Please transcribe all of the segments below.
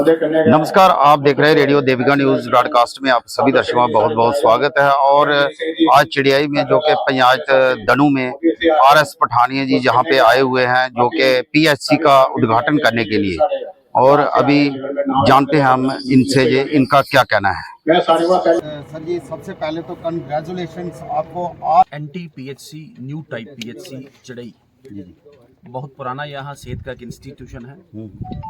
नमस्कार, आप देख रहे हैं रेडियो देविका न्यूज ब्रॉडकास्ट में। आप सभी दर्शकों का बहुत बहुत स्वागत है। और आज चिड़ियाई में जो कि पंचायत दनू में RS पठानिया जी जहां पे आए हुए हैं, जो कि PHC का उद्घाटन करने के लिए। और अभी जानते हैं हम इनसे जे इनका क्या कहना है। सर जी, सबसे पहले तो कंग्रेचुलेशंस आपको। NTPHC न्यू टाइप PHC चिड़ई बहुत पुराना यहाँ सेहत का एक इंस्टीट्यूशन है,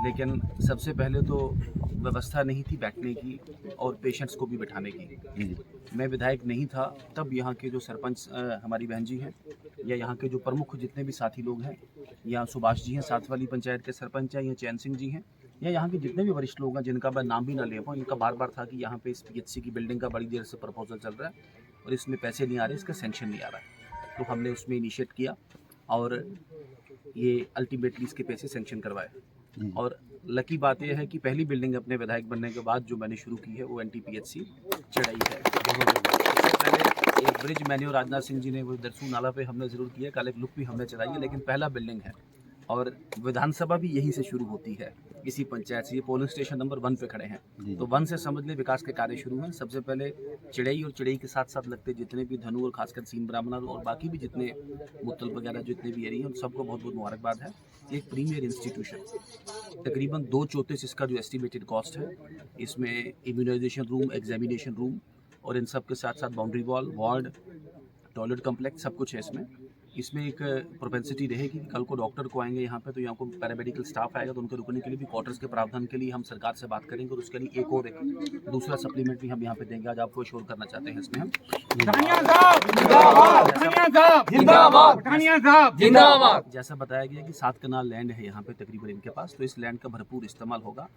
लेकिन सबसे पहले तो व्यवस्था नहीं थी बैठने की और पेशेंट्स को भी बिठाने की। मैं विधायक नहीं था तब यहाँ के जो सरपंच हमारी बहन जी हैं या यहाँ के जो प्रमुख जितने भी साथी लोग हैं, यहाँ सुभाष जी हैं साथ वाली पंचायत के सरपंच हैं, या चैन सिंह जी हैं, या यहाँ के जितने भी वरिष्ठ लोग हैं जिनका मैं नाम भी ना ले पाऊँ, इनका बार बार था कि यहाँ पे इस PHC की बिल्डिंग का बड़ी देर से प्रपोजल चल रहा है और इसमें पैसे नहीं आ रहे, इसका सेंक्शन नहीं आ रहा है। तो हमने उसमें इनिशिएट किया और ये अल्टीमेटली इसके पैसे सेंक्शन करवाए। और लकी बात यह है कि पहली बिल्डिंग अपने विधायक बनने के बाद जो मैंने शुरू की है वो NTPHC चिड़ई है। इससे पहले एक ब्रिज मैंने और राजनाथ सिंह जी ने वो दरसू नाला पे हमने ज़रूर किया, कल एक लुक भी हमने चलाई है, लेकिन पहला बिल्डिंग है। और विधानसभा भी यहीं से शुरू होती है, इसी पंचायत से। ये पोलिंग स्टेशन नंबर 1 पे खड़े हैं, तो 1 से समझ ले विकास के कार्य शुरू हैं। सबसे पहले चिड़ई और चिड़ई के साथ साथ लगते जितने भी धनु और खासकर सीन ब्राह्मणा और बाकी भी जितने मुतल वगैरह जितने भी एरिया हैं, उन सबको बहुत बहुत मुबारकबाद है। एक प्रीमियर इंस्टीट्यूशन तकरीबन 234 इसका जो एस्टिमेटेड कॉस्ट है, इसमें इम्यूनाइजेशन रूम, एग्जामिनेशन रूम और इन सब के साथ साथ boundary wall, ward, toilet complex सब कुछ है इसमें एक प्रोपेंसिटी रहेगी कि कल को डॉक्टर को आएंगे यहाँ पे तो यहाँ को पैरामेडिकल स्टाफ आएगा, तो उनके रुकने के लिए भी क्वार्टर्स के प्रावधान के लिए हम सरकार से बात करेंगे और उसके लिए एक दूसरा सप्लीमेंट भी हम यहाँ पे देंगे। आज आपको श्योर करना चाहते हैं इसमें हम जैसा बताया गया कि 7 कनाल लैंड है यहाँ पे तकरीबन इनके पास, तो इस लैंड का भरपूर इस्तेमाल होगा।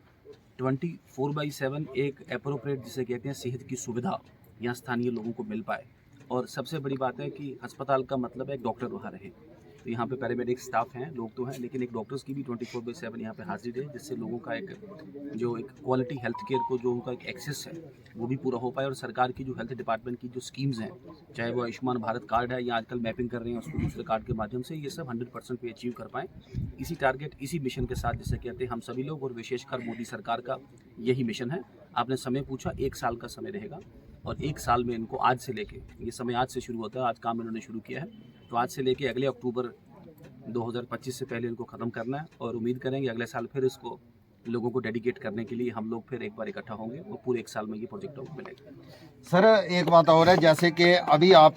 24/7 एक एप्रोप्रिएट जिसे कहते हैं सेहत की सुविधा यहाँ स्थानीय लोगों को मिल पाए। और सबसे बड़ी बात है कि अस्पताल का मतलब है एक डॉक्टर वहाँ रहे, तो यहाँ पे पैरामेडिक स्टाफ हैं, लोग तो हैं, लेकिन एक डॉक्टर्स की भी 24/7 यहाँ पे हाजिरी रहे, जिससे लोगों का एक क्वालिटी हेल्थ केयर को जो उनका एक एक्सेस है वो भी पूरा हो पाए। और सरकार की जो हेल्थ डिपार्टमेंट की जो स्कीम्स हैं, चाहे वो आयुष्मान भारत कार्ड है या आजकल मैपिंग कर रहे हैं उसको दूसरे कार्ड के माध्यम से, ये सब 100% पे अचीव कर पाएँ। इसी टारगेट, इसी मिशन के साथ जिसे कहते हैं हम सभी लोग, और विशेषकर मोदी सरकार का यही मिशन है। आपने समय पूछा, 1 साल का समय रहेगा और 1 साल में इनको आज से लेके, ये समय आज से शुरू होता है, आज काम इन्होंने शुरू किया है, तो आज से लेके अगले अक्टूबर 2025 से पहले इनको ख़त्म करना है। और उम्मीद करेंगे अगले साल फिर इसको लोगों को डेडिकेट करने के लिए हम लोग फिर एक बार इकट्ठा होंगे और पूरे 1 साल में ये प्रोजेक्ट आपको मिलेगा। सर, एक बात और है, जैसे कि अभी आप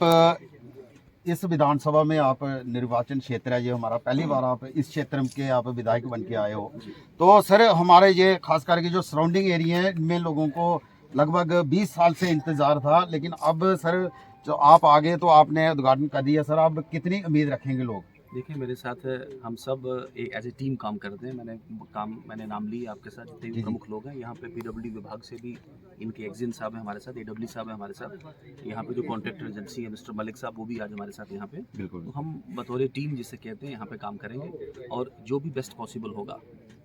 इस विधानसभा में आप निर्वाचन क्षेत्र है, ये हमारा पहली बार आप इस क्षेत्र के आप विधायक बन के आए हो, तो सर हमारे ये खास करके जो सराउंडिंग एरिया है इनमें लोगों को लगभग 20 साल से इंतज़ार था, लेकिन अब सर जो आप आ गए तो आपने उद्घाटन कर दिया। सर आप कितनी उम्मीद रखेंगे लोग? देखिए, मेरे साथ हम सब एज ए टीम काम करते हैं। मैंने नाम ली आपके साथ जितने भी प्रमुख लोग हैं यहाँ पे। PWD विभाग से भी इनके एक्जिन साहब हैं हमारे साथ, AW साहब हैं हमारे साथ, यहाँ पे जो कॉन्ट्रैक्टर एजेंसी है मिस्टर मलिक साहब, वो भी आज हमारे साथ यहाँ पे। बिल्कुल, तो हम बतौर टीम जिसे कहते हैं यहाँ पे काम करेंगे और जो भी बेस्ट पॉसिबल होगा।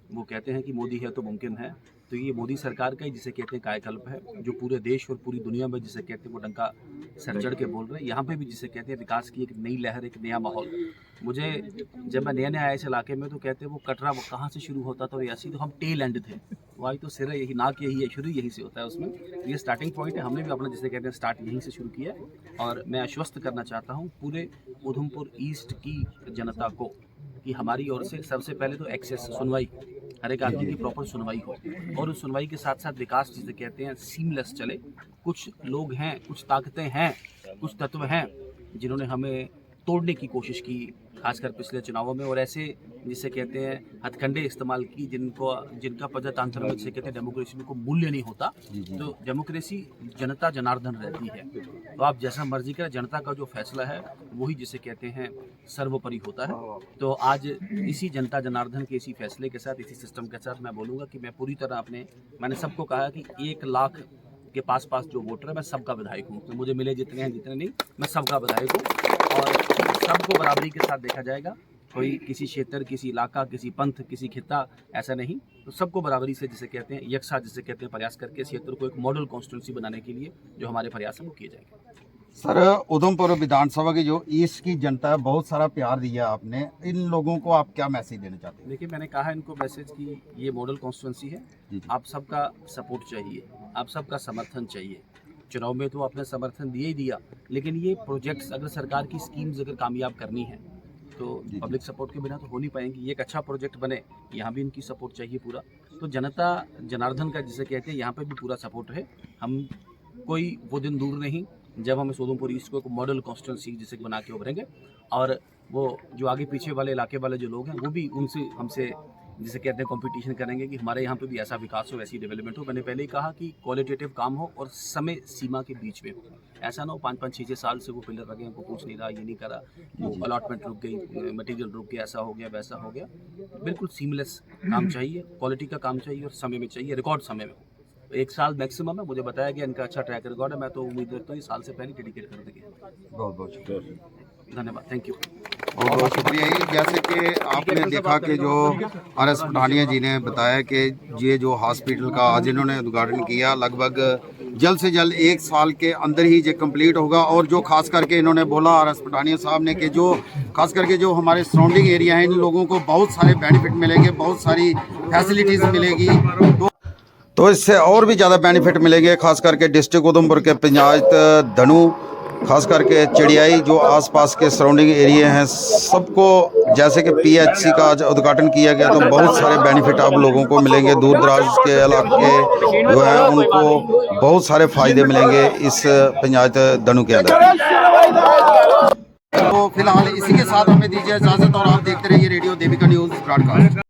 वो कहते हैं कि मोदी है तो मुमकिन है, तो ये मोदी सरकार का ही जिसे कहते हैं कायाकल्प है, जो पूरे देश और पूरी दुनिया में जिसे कहते हैं वो डंका सर चढ़ के बोल रहे हैं। यहाँ पे भी जिसे कहते हैं विकास की एक नई लहर, एक नया माहौल। मुझे जब मैं नया आया इस इलाके में तो कहते हैं वो कटरा वो कहाँ से शुरू होता था, ऐसी तो हम टेल एंड थे, वही तो सिरा यही, नाक यही है, शुरू यहीं से होता है उसमें। ये स्टार्टिंग पॉइंट है, हमने भी अपना जिसे कहते हैं स्टार्ट यहीं से शुरू किया है। और मैं आश्वस्त करना चाहता हूँ पूरे उधमपुर ईस्ट की जनता को कि हमारी ओर से सबसे पहले तो एक्सेस सुनवाई, हर एक आदमी की प्रॉपर सुनवाई हो, और उस सुनवाई के साथ साथ विकास जिसे कहते हैं सीमलेस चले। कुछ लोग हैं, कुछ ताकतें हैं, कुछ तत्व हैं जिन्होंने हमें तोड़ने की कोशिश की, खासकर पिछले चुनावों में, और ऐसे जिसे कहते हैं हथकंडे इस्तेमाल की जिनका प्रजातंत्र में जिसे कहते हैं डेमोक्रेसी में कोई मूल्य नहीं होता। तो डेमोक्रेसी जनता जनार्दन रहती है, तो आप जैसा मर्जी करें, जनता का जो फैसला है वही जिसे कहते हैं सर्वोपरि होता है। तो आज इसी जनता जनार्दन के इसी फैसले के साथ, इसी सिस्टम के साथ मैं बोलूँगा कि मैं पूरी तरह मैंने सबको कहा कि 1 लाख के पास जो वोटर है मैं सबका विधायक हूँ, तो मुझे मिले जितने हैं जितने नहीं, मैं सबका विधायक हूँ और सबको बराबरी के साथ देखा जाएगा। कोई किसी क्षेत्र, किसी इलाका, किसी पंथ, किसी खित्ता ऐसा नहीं, तो सबको बराबरी से जिसे कहते हैं यकसा जिसे कहते हैं प्रयास करके क्षेत्र को एक मॉडल कॉन्स्टिट्यूंसी बनाने के लिए जो हमारे प्रयास हैं वो किए जाएंगे। सर उधमपुर विधानसभा की जो ईस्ट की जनता है, बहुत सारा प्यार दिया आपने, इन लोगों को आप क्या मैसेज देना चाहते हैं? देखिए, मैंने कहा इनको मैसेज कि ये मॉडल कॉन्स्टिट्यूंसी है, जी। आप सबका सपोर्ट चाहिए, आप सबका समर्थन चाहिए। चुनाव में तो आपने समर्थन दिया ही दिया, लेकिन ये प्रोजेक्ट्स अगर सरकार की स्कीम्स अगर कामयाब करनी है तो पब्लिक सपोर्ट के बिना तो हो नहीं पाएंगी। ये एक अच्छा प्रोजेक्ट बने, यहाँ भी इनकी सपोर्ट चाहिए पूरा। तो जनता जनार्दन का जिसे कहते हैं, यहाँ पे भी पूरा सपोर्ट है। हम कोई वो दिन दूर नहीं जब हम इस उधमपुर ईस्ट को एक मॉडल कॉन्स्टिट्यूंसी जिसे बना के उभरेंगे, और वो जो आगे पीछे वाले इलाके वाले जो लोग हैं वो भी उनसे हमसे जिसे कहते हैं कंपटीशन करेंगे कि हमारे यहाँ पे भी ऐसा विकास हो, ऐसी डेवलपमेंट हो। मैंने पहले ही कहा कि क्वालिटेटिव काम हो और समय सीमा के बीच में हो। ऐसा ना हो 5-5, 6-6 साल से वो पिलर लगे, हमको पूछ नहीं रहा, ये नहीं करा, वो अलॉटमेंट रुक गई, मटेरियल रुक गया, ऐसा हो गया, वैसा हो गया। बिल्कुल सीमलेस काम चाहिए, क्वालिटी का काम चाहिए और समय में चाहिए, रिकॉर्ड समय में हो। 1 साल मैक्सिमम है। मुझे बताया गया इनका अच्छा ट्रैक रिकॉर्ड है, मैं तो उम्मीद रखता हूँ साल से पहले डेडिकेट कर देंगे। बहुत बहुत शुक्रिया। धन्यवाद, थैंक यू। बहुत बहुत शुक्रिया। ही जैसे कि आपने देखा कि जो RS पठानिया जी ने बताया कि ये जो हॉस्पिटल का आज इन्होंने उद्घाटन किया, लगभग जल्द से जल्द 1 साल के अंदर ही ये कंप्लीट होगा। और जो खास करके इन्होंने बोला RS पठानिया साहब ने कि जो खास करके जो हमारे सराउंडिंग एरिया हैं, इन लोगों को बहुत सारे बेनिफिट मिलेंगे, बहुत सारी फैसिलिटीज़ मिलेगी। तो इससे और भी ज़्यादा बेनिफिट मिलेंगे, खास करके डिस्ट्रिक्ट उधमपुर के पंचायत धनू, खास करके चिड़ियाई, जो आसपास के सराउंडिंग एरिया हैं, सबको जैसे कि PHC का आज उद्घाटन किया गया, तो बहुत सारे बेनिफिट आप लोगों को मिलेंगे। दूर दराज के इलाके जो हैं उनको बहुत सारे फ़ायदे मिलेंगे इस पंचायत धनू के अंदर। तो फिलहाल इसी के साथ हमें दीजिए इजाज़त और आप देखते रहिए रेडियो देविका न्यूज़ ब्रॉडकास्ट।